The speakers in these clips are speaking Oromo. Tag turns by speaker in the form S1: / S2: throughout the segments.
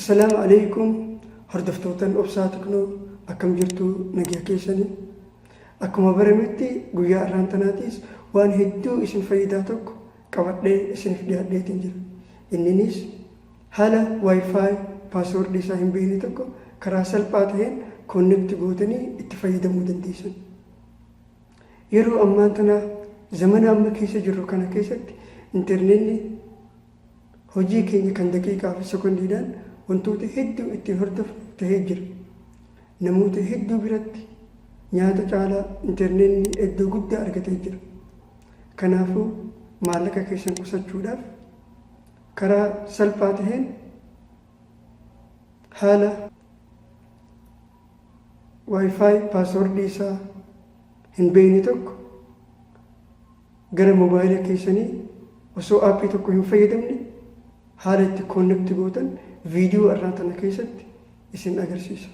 S1: Assalamu alaikum hordoftoottan obsaa Teknoo akkam jirtu nagaa keessanii akkuma barametti guyyaa har'aan tanaatis waan hedduu isin fayyidaa tokko qabadhee isiniif dhiyaadheetiin jira. Inninis haala wifi paaswoordii isaa hin beekne tokko karaa salphaa ta'een koonnekti gootanii itti fayyadamuu dandeessan. Yeroo ammaan tana zamana amma keessa jirru kana keessatti intarneetni hojii keenya kan daqiiqaa fi sekondiidhaan wantoota hedduu ittiin hordofnu ta'ee jira. Namoota hedduu biratti nyaata caalaa intarneetni iddoo guddaa argatee jira. Kanaafuu maallaqa keessan qusachuudhaaf karaa salphaa ta'een haala wifi paaswoordii isaa hin beekne tokko gara mobaayila keessanii osoo aappii tokko hin fayyadamne haala itti koonnekti gootan viidiyoo irraa tana keessatti isin agarsiisa.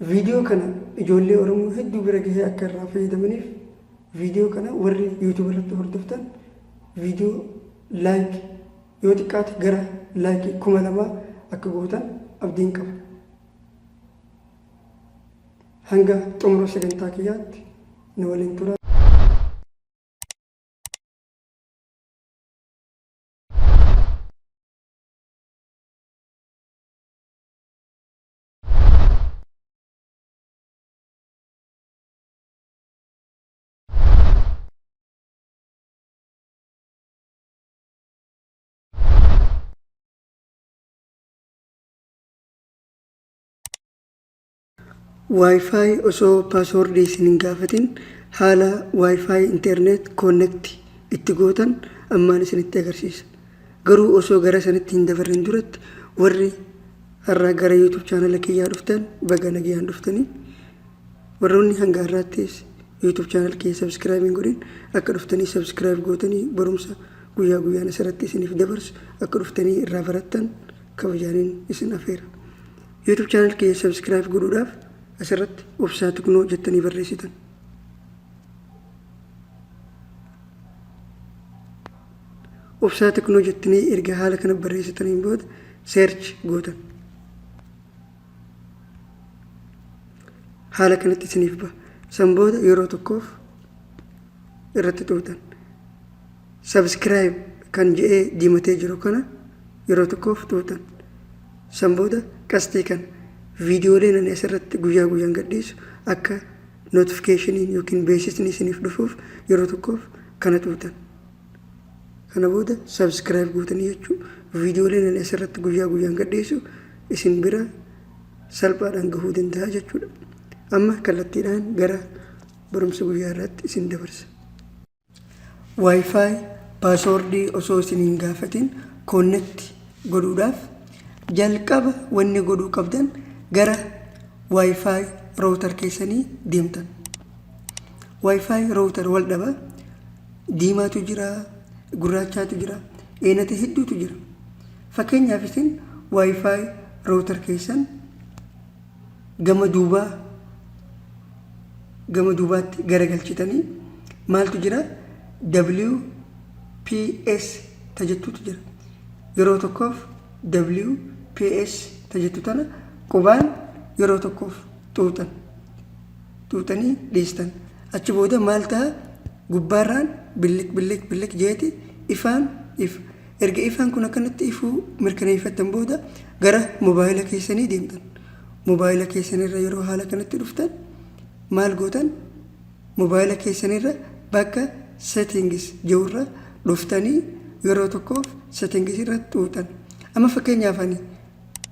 S1: Viidiyoo kana ijoollee Oromoo hedduu bira gahee akka irraa fayyadamaniif viidiyoo kana warri YouTube irratti hordoftan viidiyoo laayik yoo xiqqaate gara laayikii 2000 akka gootan abdiin qaba. Hanga xumura sagantaa kiyyaatti na waliin tura. Wifi osoo paaswoordii isin hin gaafatin haala wifi internet connect itti gootan ammaan isinitti agarsiisa. Garuu osoo gara sanitti hin dabarrin duratti warri har'a gara YouTube channel kiyyaa dhuftan baga nagayaan dhuftanii warroonni hanga har'aattis YouTube channel kiyya subscribe hin godhin akka dhuftanii subscribe gootanii barumsa guyyaa guyyaan asirratti isiniif dabarsu akka dhuftanii irraa barattan kabajaaniin isin afeera. YouTube channel kiyya subscribe godhuudhaaf asirratti obsaa Teknoo jettanii barreessitan. Obsaa Teknoo jettanii erga haala kana barreessitaniin booda search gootan. Haala kanatti isiniif ba'a. San booda yeroo tokkoof irratti xuuxan. Subscribe kan jedhee diimatee jiru kana yeroo tokkoof xuuxan. San booda qastii kana viidiyooleen ani asirratti guyyaa guyyaan gadhiisu akka notifikashiniin yookiin beeksisni isiniif dhufuuf yeroo tokkoof kana xuuxan. Kana booda subscribe gootanii jechuun viidiyooleen ani asirratti guyyaa guyyaan gadhiisu isin bira salphaadhaan gahuu danda'a jechuudha. Amma kallattiidhaan gara barumsa guyyaa irratti isin dabarsa. Wifi paaswoordii osoo isin hin gaafatin koonnekti godhuudhaaf jalqaba wanni godhuu qabdan gara wifi router keessanii deemtan. Wifi router wal dhaba diimaatu jira, gurraachaatu jira, eenata hedduutu jira. Fakkeenyaaf isin wifi router keessan gama duubaatti garagalchitanii maaltu jira? WPS tajettuutu jira. Yeroo tokkoof WPS tajettu tana qubaan yeroo tokkoof xuuxanii dhiistan. Achi booda maal ta'a? Gubbaarraan billik jeeti ifaan ifa. Erga ifaan kun akkanatti ifuu mirkaneeffattan booda gara mobaayila keessanii deemtan. Mobaayila keessanirra yeroo haala kanatti dhuftan maal gootan? Mobaayila keessanirra bakka settings jedhurra dhuftanii yeroo tokkoof settings irra xuuxan. Amma fakkeenyaaf ani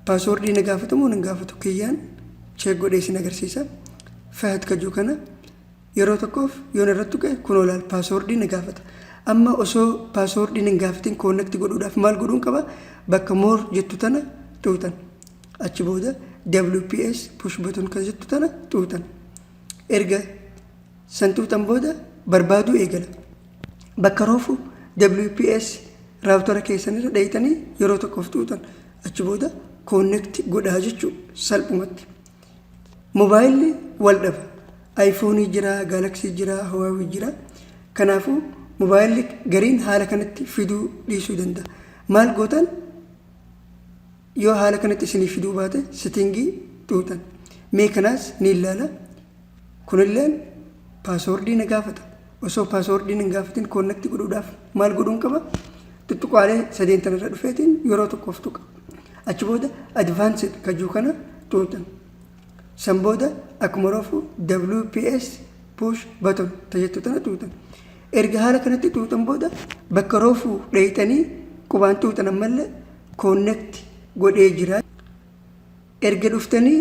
S1: paaswoordii na gaafatamoo nan gaafatu kiyyaan check godhee isin agarsiisa. Fayyad kajuu kana yeroo tokkoof yoon irratti tuqe kun olaal paaswoordii na gaafata. Amma osoo paaswoordii hin gaafatin koonnekti godhuudhaaf maal godhuun qaba? Bakka more jettu tana xuuxan. Achi booda WPS push button kan jettu tana xuuxan. Erga san xuuxan booda barbaaduu eegala. Bakka roofu WPS raawutara keessanirra dheeytanii yeroo tokkoof xuuxan. Achi booda koonnekti godhaa jechuudha salphumatti. Mobaayilli wal dhaba. iPhone jira, Galaxy jira, Huawei jira. Kanaafuu mobaayilli gariin haala kanatti fiduu dhiisuu danda'a. Maal gootan? yoo haala kanatti isinii fiduu baate settingii tuutan. Mee kanaas ni ilaala. Kunilleen paaswoordii na gaafata. Osoo paaswoordii hin gaafatin koonnekti godhuudhaaf maal godhuun qaba? Tuttuqaalee sadeen tanarra dhufeetiin yeroo tokkoof tuqa. Achi booda advaansed kajuu kana tuutan. San booda akkuma roofu WPS push button tajaajilu tana tuutan. Erga haala kanatti tuutan booda bakka roofuu dheeyitanii qubaan tuutan ammallee koonnekti godhee jira. Erga dhuftanii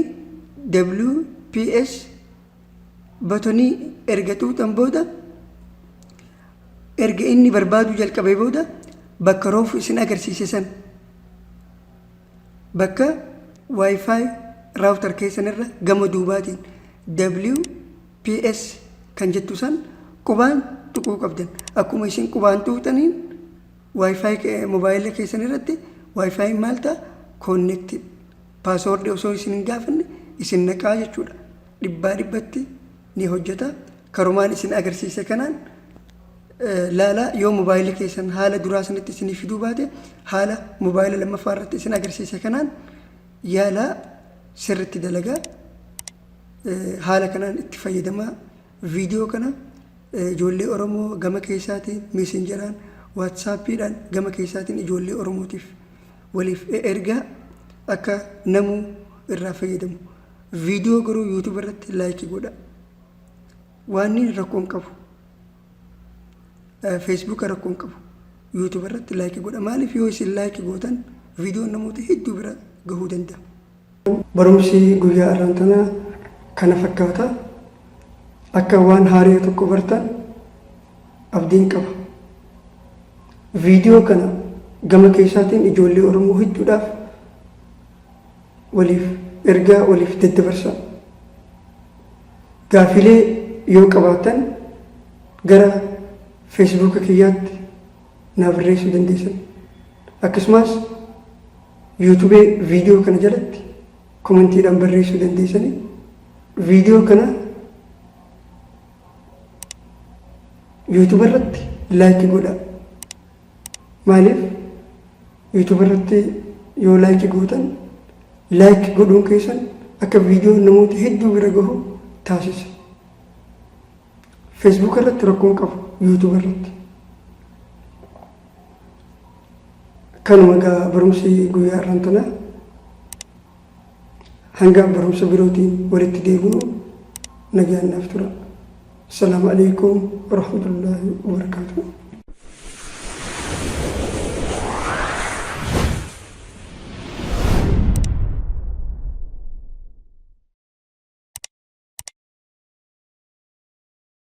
S1: WPS buttonii erga tuutan booda erga inni barbaadu jalqabee booda bakka roofuu isin agarsiise san bakka Wi-Fi raawutar keessanirra gama duubaatiin WPS kan jettu san qubaan tuquu qabdan. Akkuma isin qubaan tuutaniin Wi-Fi mobaayila keessanirratti Wi-Fi maal ta'a? Connected. Paaswoordii osoo isin hin gaafanne isin naqaa jechuudha. Dhibbaa dhibbatti ni hojjeta. Karumaan isin agarsiise kanaan laala yoo mobaayila keessan haala duraa sanatti isin fiduu baate haala mobaayila lammaffaa irratti isin agarsiise kanaan yaala sirriitti dalagaa. Haala kanaan itti fayyadamaa. Viidiyoo kana ijoollee Oromoo gama keessaatiin meesenjeraan waatsaappiidhaan gama keessaatiin ijoollee Oromootiif waliif ergaa akka namuu irraa fayyadamu. Viidiyoo garuu YouTube irratti laayikii godha. Waan inni rakkoon qabu. Facebook rakkoon qabu. YouTube irratti laayikii godha. Maaliif yoo isin laayikii gootan viidiyoon namoota hedduu bira gahuu danda'a. Barumsi guyyaa har'aan tanaa kana fakkaata. Akka waan haaraa tokko bartan abdiin qaba. Viidiyoo kana gama keessaatiin ijoollee Oromoo hedduudhaaf waliif ergaa waliif daddabarsaa. Gaafilee yoo qabaatan gara Facebook kiyyaatti naaf barreessuu dandeessan. Akkasumas YouTube viidiyoo kana jalatti kommentiidhaan barreessuu dandeessanii viidiyoo kana YouTube irratti laayikii godha. Maaliif YouTube irratti yoo laayikii gootan laayikii godhuun keessan akka viidiyoo namoota hedduu bira gahu taasisa. Facebook irratti rakkoon qabu YouTube irratti. Kanuma egaa barumsi guyyaa har'aan tanaa hanga barumsa birootiin walitti deebinu nagaan naaf tura. Assalamu alaikum warahmatullahi wabarakatuh.